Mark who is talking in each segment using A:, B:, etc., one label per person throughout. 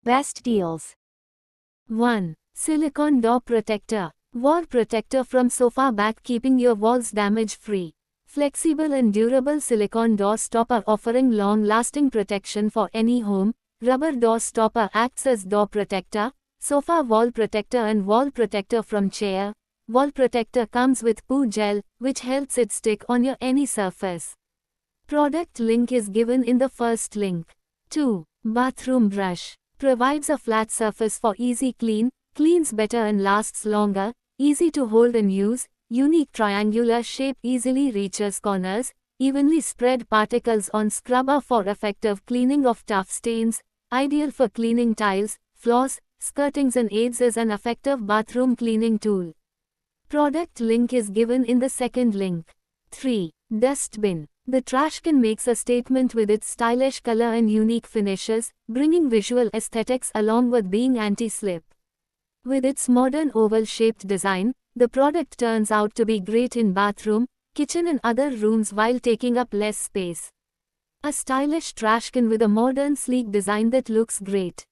A: Best deals. 1. Silicone Door Protector. Wall protector from sofa back, keeping your walls damage-free. Flexible and durable silicone door stopper offering long-lasting protection for any home. Rubber door stopper acts as door protector, sofa wall protector and wall protector from chair. Wall protector comes with poo gel, which helps it stick on your any surface. Product link is given in the first link. 2. Bathroom brush. Provides a flat surface for easy clean, cleans better and lasts longer, easy to hold and use, unique triangular shape easily reaches corners, evenly spread particles on scrubber for effective cleaning of tough stains, ideal for cleaning tiles, floors, skirtings and aids as an effective bathroom cleaning tool. Product link is given in the second link. 3. Dustbin. The Trashcan makes a statement with its stylish color and unique finishes, bringing visual aesthetics along with being anti-slip. With its modern oval-shaped design, the product turns out to be great in bathroom, kitchen and other rooms while taking up less space. A stylish Trashcan with a modern sleek design that looks great.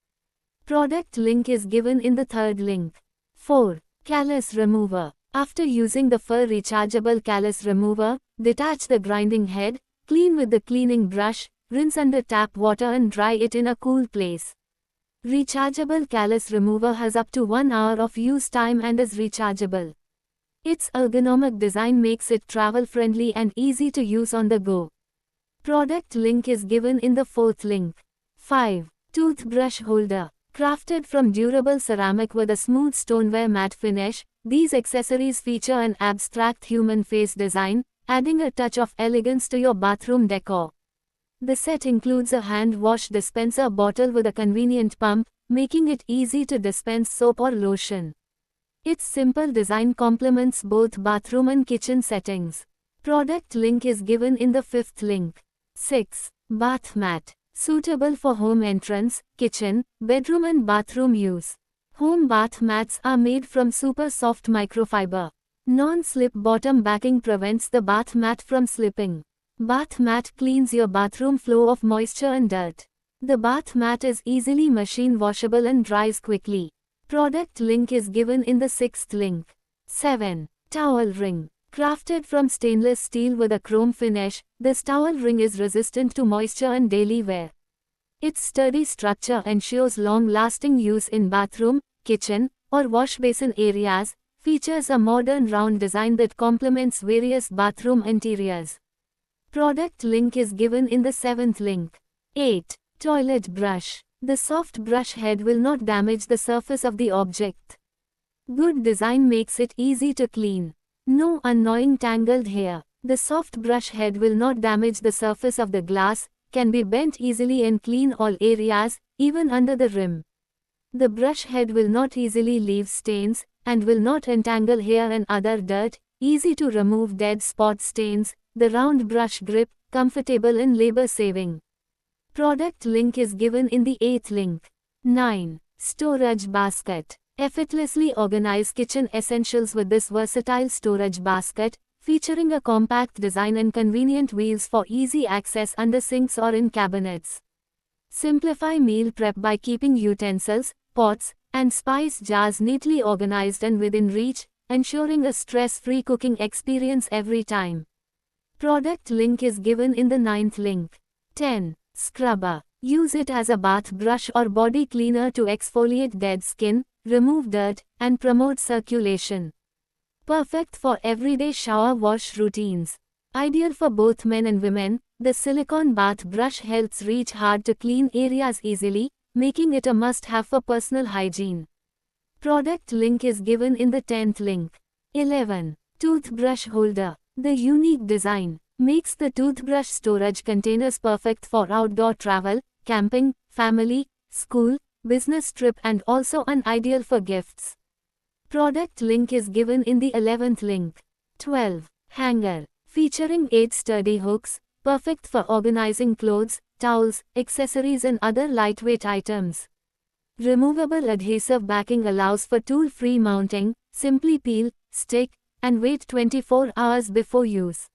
A: Product link is given in the third link. 4. Callus Remover. After using the fur rechargeable callus remover, detach the grinding head, clean with the cleaning brush, rinse under tap water and dry it in a cool place. Rechargeable callus remover has up to 1 hour of use time and is rechargeable. Its ergonomic design makes it travel-friendly and easy to use on the go. Product link is given in the fourth link. 5. Toothbrush Holder. Crafted from durable ceramic with a smooth stoneware matte finish, these accessories feature an abstract human face design, adding a touch of elegance to your bathroom decor. The set includes a hand wash dispenser bottle with a convenient pump, making it easy to dispense soap or lotion. Its simple design complements both bathroom and kitchen settings. Product link is given in the fifth link. 6. Bath Mat. Suitable for home entrance, kitchen, bedroom and bathroom use. Home bath mats are made from super soft microfiber. Non-slip bottom backing prevents the bath mat from slipping. Bath mat cleans your bathroom floor of moisture and dirt. The bath mat is easily machine washable and dries quickly. Product link is given in the sixth link. 7. Towel Ring. Crafted from stainless steel with a chrome finish, this towel ring is resistant to moisture and daily wear. Its sturdy structure ensures long-lasting use in bathroom, kitchen, or wash basin areas, features a modern round design that complements various bathroom interiors. Product link is given in the seventh link. 8. Toilet Brush. The soft brush head will not damage the surface of the object. Good design makes it easy to clean. No annoying tangled hair. The soft brush head will not damage the surface of the glass, can be bent easily and clean all areas, even under the rim. The brush head will not easily leave stains, and will not entangle hair and other dirt, easy to remove dead spot stains. The round brush grip, comfortable and labor saving. Product link is given in the eighth link. 9. Storage Basket. Effortlessly organize kitchen essentials with this versatile storage basket, featuring a compact design and convenient wheels for easy access under sinks or in cabinets. Simplify meal prep by keeping utensils, pots, and spice jars neatly organized and within reach, ensuring a stress-free cooking experience every time. Product link is given in the ninth link. 10. Scrubber. Use it as a bath brush or body cleaner to exfoliate dead skin, remove dirt, and promote circulation. Perfect for everyday shower wash routines. Ideal for both men and women, the silicone bath brush helps reach hard to clean areas easily, making it a must-have for personal hygiene. Product link is given in the 10th link. 11. Toothbrush Holder. The unique design makes the toothbrush storage containers perfect for outdoor travel, camping, family, school, business trip and also an ideal for gifts. Product link is given in the 11th link. 12. Hanger. Featuring 8 sturdy hooks, perfect for organizing clothes, towels, accessories and other lightweight items. Removable adhesive backing allows for tool-free mounting, simply peel, stick, and wait 24 hours before use.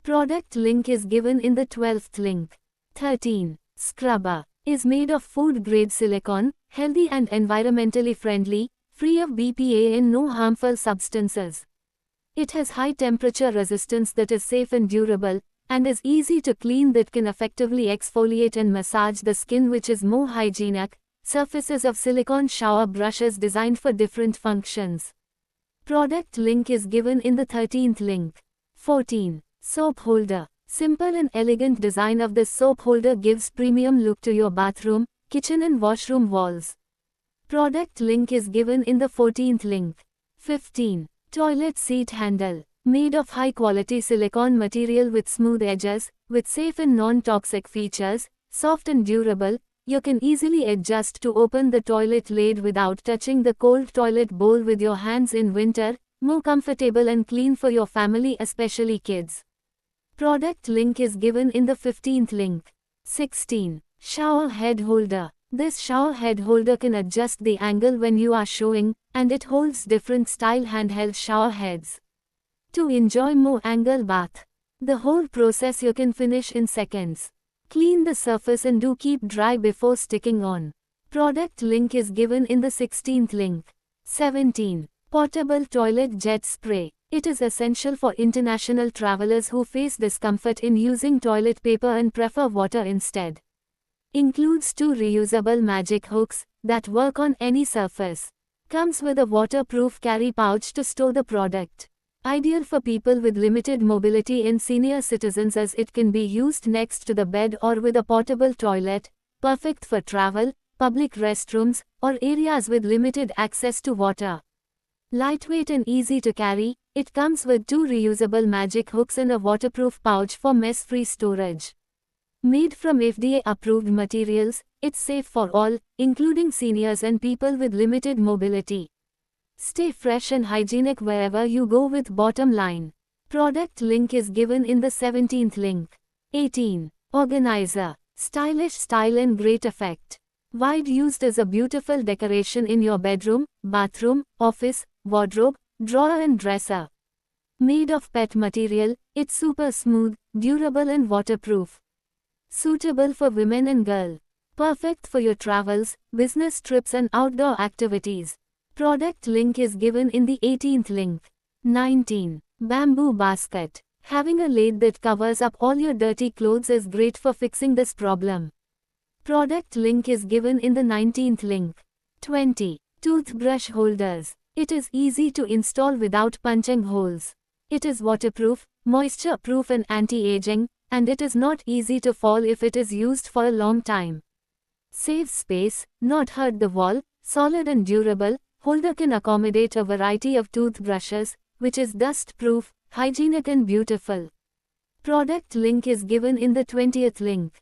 A: Product link is given in the 12th link. 13. Scrubber. Is made of food-grade silicone, healthy and environmentally friendly, free of BPA and no harmful substances. It has high temperature resistance that is safe and durable, and is easy to clean that can effectively exfoliate and massage the skin, which is more hygienic. Surfaces of silicone shower brushes designed for different functions. Product link is given in the 13th link. 14. Soap holder. Simple and elegant design of this soap holder gives premium look to your bathroom, kitchen and washroom walls. Product link is given in the 14th link. 15. Toilet seat handle. Made of high quality silicone material with smooth edges, with safe and non-toxic features, soft and durable, you can easily adjust to open the toilet lid without touching the cold toilet bowl with your hands in winter, more comfortable and clean for your family, especially kids. Product link is given in the 15th link. 16. Shower head holder. This shower head holder can adjust the angle when you are showering, and it holds different style handheld shower heads. To enjoy more angle bath. The whole process you can finish in seconds. Clean the surface and do keep dry before sticking on. Product link is given in the 16th link. 17. Portable toilet jet spray. It is essential for international travelers who face discomfort in using toilet paper and prefer water instead. Includes 2 reusable magic hooks that work on any surface. Comes with a waterproof carry pouch to store the product. Ideal for people with limited mobility and senior citizens, as it can be used next to the bed or with a portable toilet. Perfect for travel, public restrooms, or areas with limited access to water. Lightweight and easy to carry, it comes with 2 reusable magic hooks and a waterproof pouch for mess-free storage. Made from FDA-approved materials, it's safe for all, including seniors and people with limited mobility. Stay fresh and hygienic wherever you go with bottom line. Product link is given in the 17th link. 18. Organizer. Stylish style and great effect. Wide used as a beautiful decoration in your bedroom, bathroom, office, wardrobe, drawer and dresser. Made of PET material, it's super smooth, durable and waterproof. Suitable for women and girls. Perfect for your travels, business trips and outdoor activities. Product link is given in the 18th link. 19. Bamboo basket. Having a lid that covers up all your dirty clothes is great for fixing this problem. Product link is given in the 19th link. 20. Toothbrush holders. It is easy to install without punching holes. It is waterproof, moisture-proof and anti-aging, and it is not easy to fall if it is used for a long time. Saves space, not hurt the wall, solid and durable, holder can accommodate a variety of toothbrushes, which is dust-proof, hygienic and beautiful. Product link is given in the 20th link.